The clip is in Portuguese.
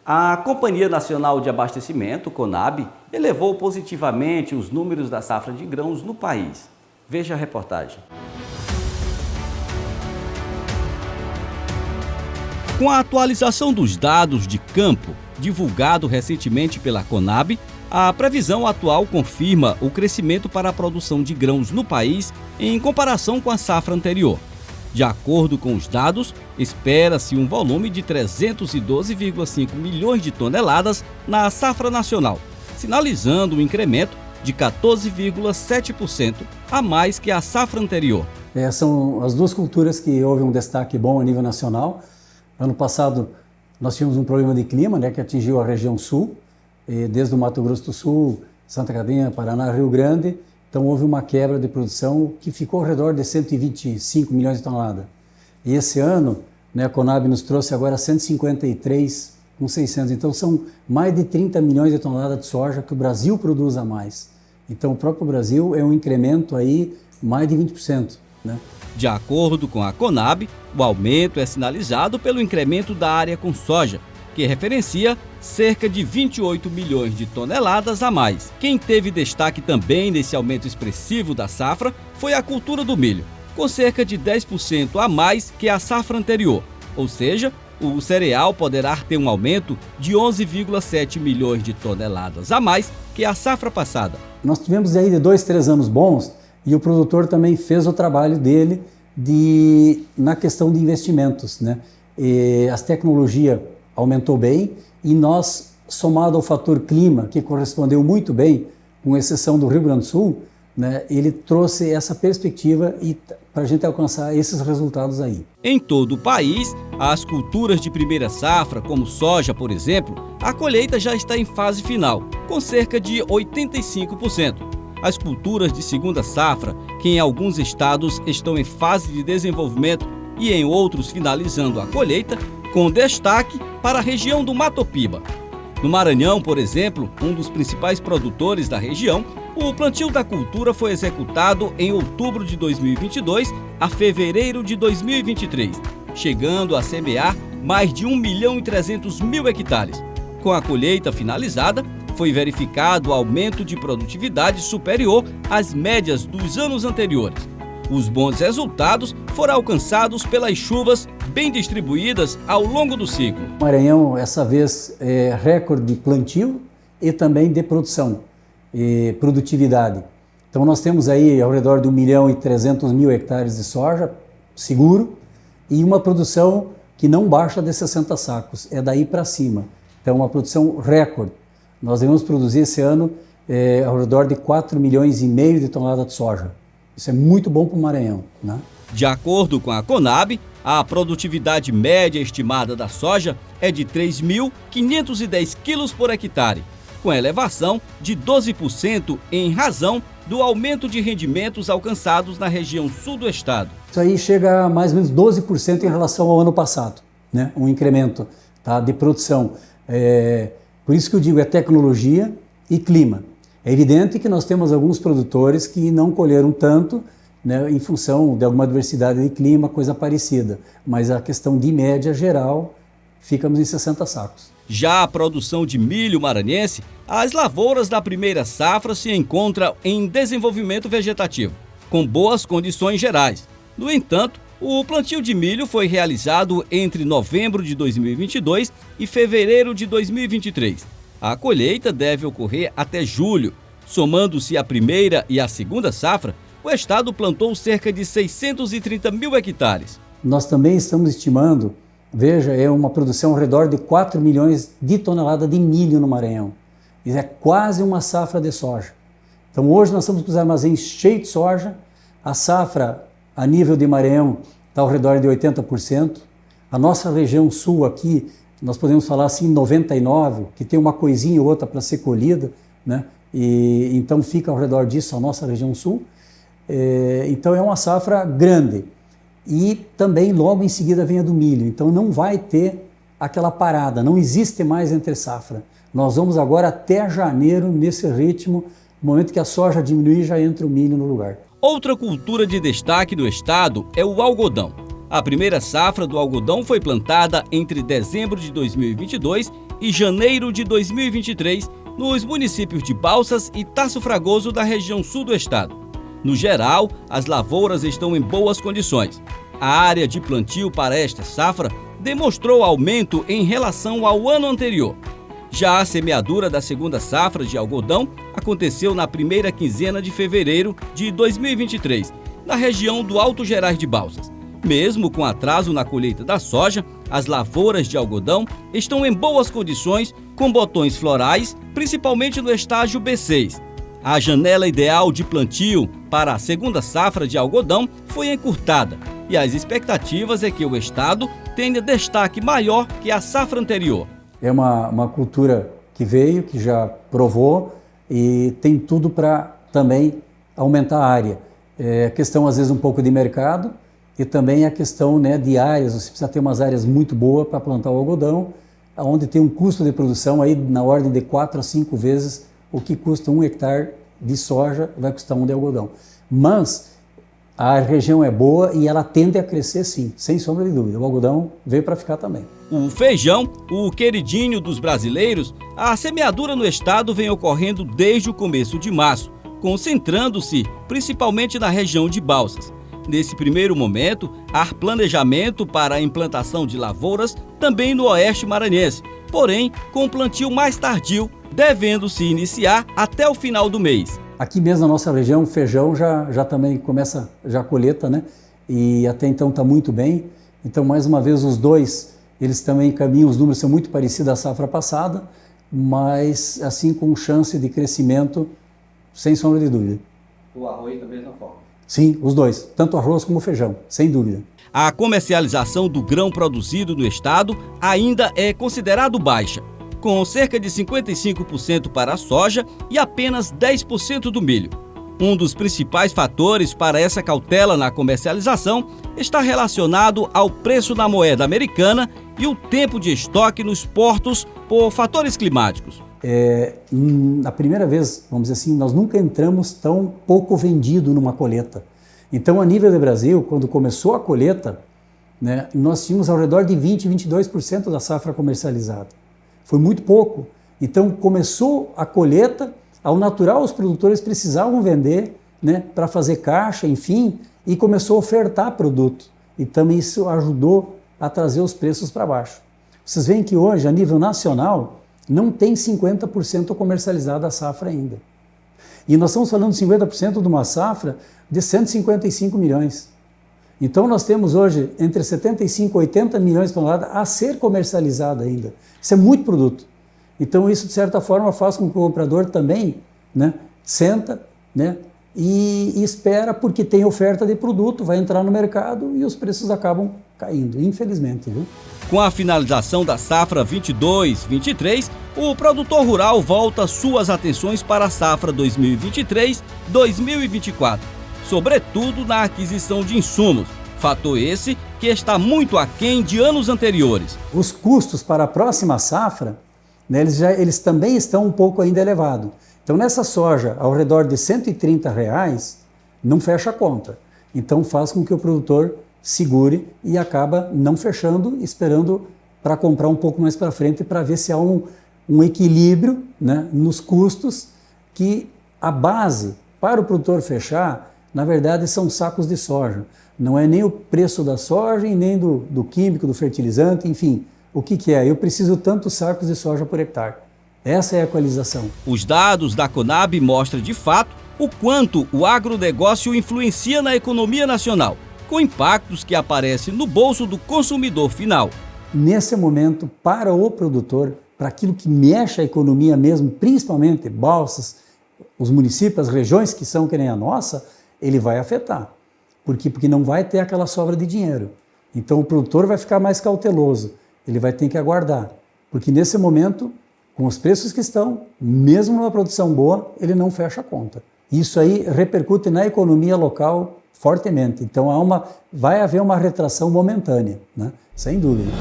A Companhia Nacional de Abastecimento, CONAB, elevou positivamente os números da safra de grãos no país. Veja a reportagem. Com a atualização dos dados de campo, divulgado recentemente pela CONAB, a previsão atual confirma o crescimento para a produção de grãos no país em comparação com a safra anterior. De acordo com os dados, espera-se um volume de 312,5 milhões de toneladas na safra nacional, sinalizando um incremento de 14,7% a mais que a safra anterior. São as duas culturas que houve um destaque bom a nível nacional. Ano passado nós tivemos um problema de clima, que atingiu a região sul, desde o Mato Grosso do Sul, Santa Catarina, Paraná, Rio Grande. Então houve uma quebra de produção que ficou ao redor de 125 milhões de toneladas. E esse ano, a CONAB nos trouxe agora 153,600. Então são mais de 30 milhões de toneladas de soja que o Brasil produz a mais. Então o próprio Brasil é um incremento aí mais de 20%. De acordo com a CONAB, o aumento é sinalizado pelo incremento da área com soja, que referencia cerca de 28 milhões de toneladas a mais. Quem teve destaque também nesse aumento expressivo da safra foi a cultura do milho, com cerca de 10% a mais que a safra anterior, ou seja, o cereal poderá ter um aumento de 11,7 milhões de toneladas a mais que a safra passada. Nós tivemos aí de 2-3 anos bons e o produtor também fez o trabalho dele na questão de investimentos. As tecnologias aumentou bem e nós, somado ao fator clima, que correspondeu muito bem, com exceção do Rio Grande do Sul, ele trouxe essa perspectiva para a gente alcançar esses resultados aí. Em todo o país, as culturas de primeira safra, como soja, por exemplo, a colheita já está em fase final, com cerca de 85%. As culturas de segunda safra, que em alguns estados estão em fase de desenvolvimento e em outros finalizando a colheita, com destaque para a região do Mato Piba. No Maranhão, por exemplo, um dos principais produtores da região, o plantio da cultura foi executado em outubro de 2022 a fevereiro de 2023, chegando a semear mais de 1.300.000 hectares. Com a colheita finalizada, foi verificado aumento de produtividade superior às médias dos anos anteriores. Os bons resultados foram alcançados pelas chuvas bem distribuídas ao longo do ciclo. O Maranhão, essa vez, é recorde de plantio e também de produção e produtividade. Então nós temos aí ao redor de 1.300.000 hectares de soja, seguro, e uma produção que não baixa de 60 sacos, é daí para cima. Então uma produção recorde. Nós devemos produzir esse ano ao redor de 4,5 milhões de toneladas de soja. Isso é muito bom para o Maranhão. De acordo com a CONAB, a produtividade média estimada da soja é de 3.510 quilos por hectare, com elevação de 12% em razão do aumento de rendimentos alcançados na região sul do estado. Isso aí chega a mais ou menos 12% em relação ao ano passado, um incremento de produção. Por isso que eu digo, é tecnologia e clima. É evidente que nós temos alguns produtores que não colheram tanto, em função de alguma adversidade de clima, coisa parecida. Mas a questão de média geral, ficamos em 60 sacos. Já a produção de milho maranhense, as lavouras da primeira safra se encontram em desenvolvimento vegetativo, com boas condições gerais. No entanto, o plantio de milho foi realizado entre novembro de 2022 e fevereiro de 2023. A colheita deve ocorrer até julho. Somando-se a primeira e a segunda safra, o estado plantou cerca de 630.000 hectares. Nós também estamos estimando, é uma produção ao redor de 4 milhões de toneladas de milho no Maranhão. Isso é quase uma safra de soja. Então hoje nós estamos com os armazéns cheios de soja, a safra a nível de Maranhão está ao redor de 80%. A nossa região sul aqui, nós podemos falar assim 99%, que tem uma coisinha ou outra para ser colhida, E então fica ao redor disso a nossa região sul. Então é uma safra grande. E também logo em seguida vem a do milho. Então não vai ter aquela parada, não existe mais entre safra. Nós vamos agora até janeiro nesse ritmo, no momento que a soja diminuir já entra o milho no lugar. Outra cultura de destaque do estado é o algodão. A primeira safra do algodão foi plantada entre dezembro de 2022 e janeiro de 2023 nos municípios de Balsas e Tasso Fragoso da região sul do estado. No geral, as lavouras estão em boas condições. A área de plantio para esta safra demonstrou aumento em relação ao ano anterior. Já a semeadura da segunda safra de algodão aconteceu na primeira quinzena de fevereiro de 2023, na região do Alto Gerais de Balsas. Mesmo com atraso na colheita da soja, as lavouras de algodão estão em boas condições, com botões florais, principalmente no estágio B6. A janela ideal de plantio para a segunda safra de algodão foi encurtada e as expectativas é que o estado tenha destaque maior que a safra anterior. É uma cultura que veio, que já provou e tem tudo para também aumentar a área. É questão, às vezes, um pouco de mercado e também a questão, né, de áreas. Você precisa ter umas áreas muito boas para plantar o algodão, onde tem um custo de produção aí na ordem de 4 a 5 vezes o que custa 1 hectare de soja, vai custar 1 de algodão. Mas a região é boa e ela tende a crescer sim, sem sombra de dúvida. O algodão veio para ficar também. O feijão, o queridinho dos brasileiros, a semeadura no estado vem ocorrendo desde o começo de março, concentrando-se principalmente na região de Balsas. Nesse primeiro momento, há planejamento para a implantação de lavouras também no oeste maranhense, porém com um plantio mais tardio, devendo se iniciar até o final do mês. Aqui mesmo na nossa região, o feijão já também começa a colheita, né? E até então está muito bem. Então, mais uma vez, os dois, eles também caminham, os números são muito parecidos à safra passada, mas assim com chance de crescimento, sem sombra de dúvida. O arroz da mesma forma? Sim, os dois, tanto o arroz como o feijão, sem dúvida. A comercialização do grão produzido no estado ainda é considerado baixa, com cerca de 55% para a soja e apenas 10% do milho. Um dos principais fatores para essa cautela na comercialização está relacionado ao preço da moeda americana e o tempo de estoque nos portos por fatores climáticos. Na primeira vez, vamos dizer assim, nós nunca entramos tão pouco vendido numa colheita. Então, a nível do Brasil, quando começou a colheita, né, nós tínhamos ao redor de 20, 22% da safra comercializada. Foi muito pouco. Então, começou a colheita, ao natural os produtores precisavam vender, né, para fazer caixa, enfim, e começou a ofertar produto. E também isso ajudou a trazer os preços para baixo. Vocês veem que hoje, a nível nacional, não tem 50% comercializada a safra ainda. E nós estamos falando de 50% de uma safra de 155 milhões. Então nós temos hoje entre 75 e 80 milhões de toneladas a ser comercializada ainda. Isso é muito produto. Então isso, de certa forma, faz com que o comprador também, né, senta, né, e espera, porque tem oferta de produto, vai entrar no mercado e os preços acabam caindo, infelizmente. Viu? Com a finalização da safra 22-23, o produtor rural volta suas atenções para a safra 2023-2024, sobretudo na aquisição de insumos, fator esse que está muito aquém de anos anteriores. Os custos para a próxima safra, né, eles também estão um pouco ainda elevados. Então, nessa soja, ao redor de R$130, não fecha a conta. Então, faz com que o produtor segure e acaba não fechando, esperando para comprar um pouco mais para frente, para ver se há um equilíbrio, né, nos custos, que a base para o produtor fechar, na verdade, são sacos de soja. Não é nem o preço da soja e nem do químico, do fertilizante, enfim. O que é? Eu preciso tantos sacos de soja por hectare. Essa é a equalização. Os dados da Conab mostram, de fato, o quanto o agronegócio influencia na economia nacional, com impactos que aparecem no bolso do consumidor final. Nesse momento, para o produtor, para aquilo que mexe a economia mesmo, principalmente Balsas, os municípios, as regiões que são que nem a nossa, ele vai afetar. Por quê? Porque não vai ter aquela sobra de dinheiro. Então o produtor vai ficar mais cauteloso, ele vai ter que aguardar. Porque nesse momento, com os preços que estão, mesmo numa produção boa, ele não fecha a conta. Isso aí repercute na economia local fortemente. Então vai haver uma retração momentânea, né? Sem dúvida.